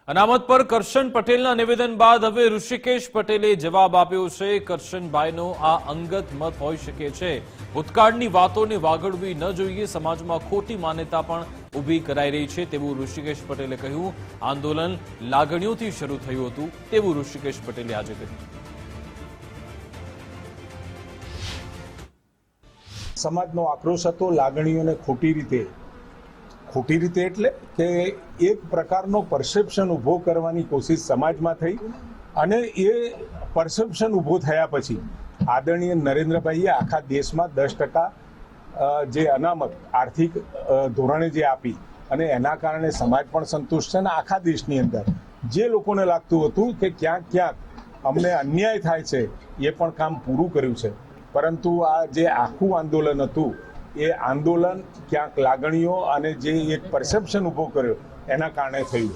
અનામત પર કરશન પટેલના નિવેદન બાદ હવે ઋષિકેશ પટેલે જવાબ આપ્યો છે। કરશનભાઈનો આ અંગત મત હોઈ શકે છે। ભૂતકાળની વાતોને વાગડવી ન જોઈએ, સમાજમાં ખોટી માન્યતા પણ ઊભી કરાઈ રહી છે તેવું ઋષિકેશ પટેલે કહ્યું। આંદોલન લાગણીઓથી શરૂ થયું હતું તેવું ઋષિકેશ પટેલે આજે કહ્યું। સમાજનો આક્રોશ હતો, લાગણીઓને ખોટી રીતે એટલે કે એક પ્રકારનો પરસેપ્શન ઊભો કરવાની કોશિશ સમાજમાં થઈ અને એ પરસેપ્શન ઊભો થયા પછી આદરણીય નરેન્દ્રભાઈએ આખા દેશમાં 10% જે અનામત આર્થિક ધોરણે જે આપી અને એના કારણે સમાજ પણ સંતુષ્ટ છે અને આખા દેશની અંદર જે લોકોને લાગતું હતું કે ક્યાંક અમને અન્યાય થાય છે એ પણ કામ પૂરું કર્યું છે। પરંતુ આ જે આખું આંદોલન હતું એ આંદોલન ક્યાંક લાગણીઓ અને જે એક પરસેપ્શન ઊભો કર્યો એના કારણે થયું।